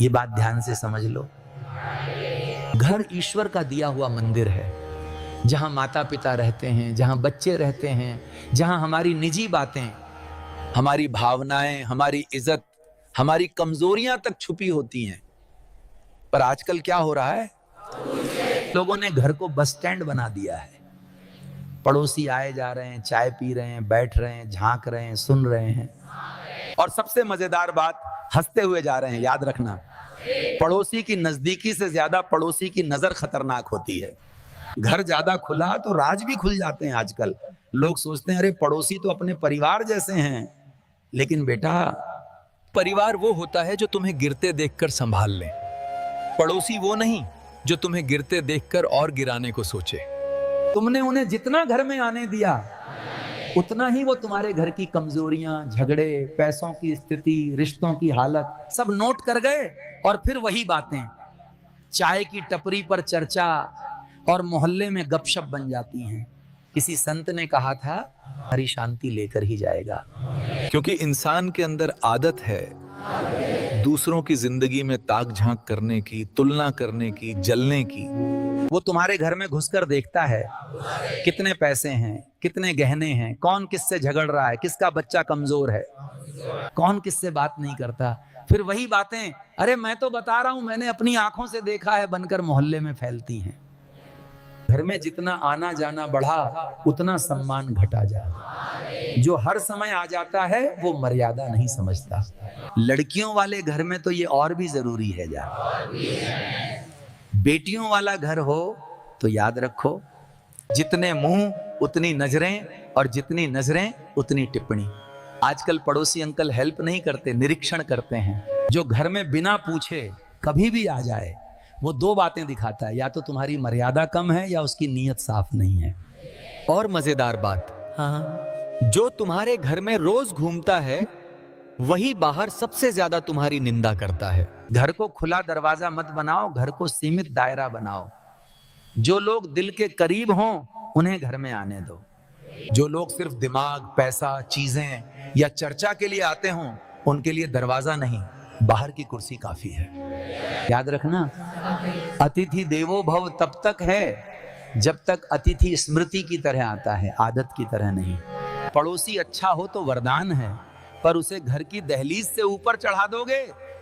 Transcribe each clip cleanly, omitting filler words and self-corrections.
ये बात ध्यान से समझ लो। घर ईश्वर का दिया हुआ मंदिर है, जहां माता पिता रहते हैं, जहां बच्चे रहते हैं, जहां हमारी निजी बातें, हमारी भावनाएं, हमारी इज्जत, हमारी कमजोरियां तक छुपी होती हैं। पर आजकल क्या हो रहा है, लोगों ने घर को बस स्टैंड बना दिया है। पड़ोसी आए जा रहे हैं, चाय पी रहे हैं, बैठ रहे हैं, झांक रहे हैं, सुन रहे हैं, और सबसे मजेदार बात, हंसते हुए जा रहे हैं। याद रखना, पड़ोसी की नजदीकी से ज्यादा पड़ोसी की नजर खतरनाक होती है। घर ज्यादा खुला तो राज भी खुल जाते हैं। आजकल लोग सोचते हैं अरे पड़ोसी तो अपने परिवार जैसे हैं, लेकिन बेटा, परिवार वो होता है जो तुम्हें गिरते देखकर संभाल ले, पड़ोसी वो नहीं जो तुम्हें गिरते देखकर और गिराने को सोचे। तुमने उन्हें जितना घर में आने दिया, उतना ही वो तुम्हारे घर की कमजोरियां, झगड़े, पैसों की स्थिति, रिश्तों की हालत सब नोट कर गए, और फिर वही बातें चाय की टपरी पर चर्चा और मोहल्ले में गपशप बन जाती हैं। किसी संत ने कहा था, हरी शांति लेकर ही जाएगा। क्योंकि इंसान के अंदर आदत है दूसरों की जिंदगी में ताक झांक करने की, तुलना करने की, जलने की। वो तुम्हारे घर में घुसकर देखता है कितने पैसे हैं, कितने गहने हैं, कौन किससे झगड़ रहा है, किसका बच्चा कमजोर है, कौन किससे बात नहीं करता। फिर वही बातें, अरे मैं तो बता रहा हूं, मैंने अपनी आंखों से देखा है, बनकर मोहल्ले में फैलती हैं। घर में जितना आना जाना बढ़ा, उतना सम्मान घटा जाता। जो हर समय आ जाता है वो मर्यादा नहीं समझता। लड़कियों वाले घर में तो ये और भी जरूरी है। बेटियों वाला घर हो तो याद रखो, जितने मुंह उतनी नजरें, और जितनी नजरें उतनी टिप्पणी। आजकल पड़ोसी अंकल हेल्प नहीं करते, निरीक्षण करते हैं। जो घर में बिना पूछे कभी भी आ जाए, वो दो बातें दिखाता है, या तो तुम्हारी मर्यादा कम है या उसकी नीयत साफ नहीं है। और मजेदार बात, हाँ, जो तुम्हारे घर में रोज घूमता है वही बाहर सबसे ज्यादा तुम्हारी निंदा करता है। घर को खुला दरवाजा मत बनाओ, घर को सीमित दायरा बनाओ। जो लोग दिल के करीब हों उन्हें घर में आने दो। जो लोग सिर्फ दिमाग, पैसा, चीजें या चर्चा के लिए आते हों, उनके लिए दरवाजा नहीं, बाहर की कुर्सी काफी है। याद रखना, अतिथि देवो भव तब तक है जब तक अतिथि स्मृति की तरह आता है, आदत की तरह नहीं। पड़ोसी अच्छा हो तो वरदान है, पर उसे घर की दहलीज से ऊपर चढ़ा दोगे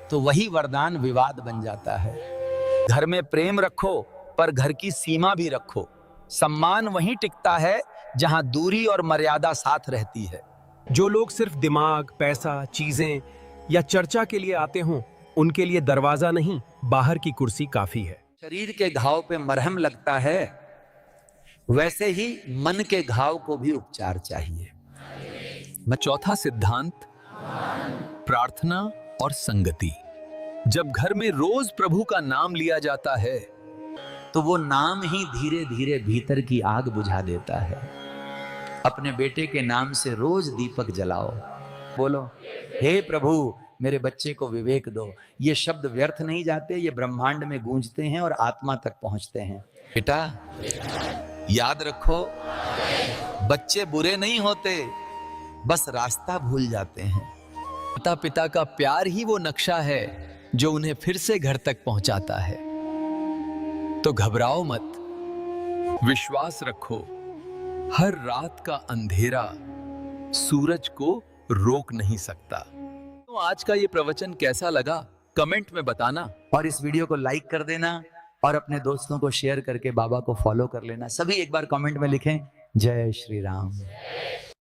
तो वही वरदान विवाद बन जाता है। घर में प्रेम रखो, पर घर की सीमा भी रखो। सम्मान वहीं टिकता है जहां दूरी और मर्यादा साथ रहती है। जो लोग सिर्फ दिमाग, पैसा, चीजें या चर्चा के लिए आते हों, उनके लिए दरवाजा नहीं, बाहर की कुर्सी काफी है। शरीर के घाव पे मरहम लगता है, वैसे ही मन के घाव को भी उपचार चाहिए। चौथा सिद्धांत, प्रार्थना और संगति। जब घर में रोज प्रभु का नाम लिया जाता है तो वो नाम ही धीरे धीरे भीतर की आग बुझा देता है। अपने बेटे के नाम से रोज दीपक जलाओ, बोलो, हे प्रभु मेरे बच्चे को विवेक दो। ये शब्द व्यर्थ नहीं जाते, ये ब्रह्मांड में गूंजते हैं और आत्मा तक पहुंचते हैं। बेटा याद रखो, बच्चे बुरे नहीं होते, बस रास्ता भूल जाते हैं। माता पिता का प्यार ही वो नक्शा है जो उन्हें फिर से घर तक पहुंचाता है। तो घबराओ मत, विश्वास रखो, हर रात का अंधेरा सूरज को रोक नहीं सकता। तो आज का ये प्रवचन कैसा लगा कमेंट में बताना, और इस वीडियो को लाइक कर देना, और अपने दोस्तों को शेयर करके बाबा को फॉलो कर लेना। सभी एक बार कमेंट में लिखें, जय श्री राम।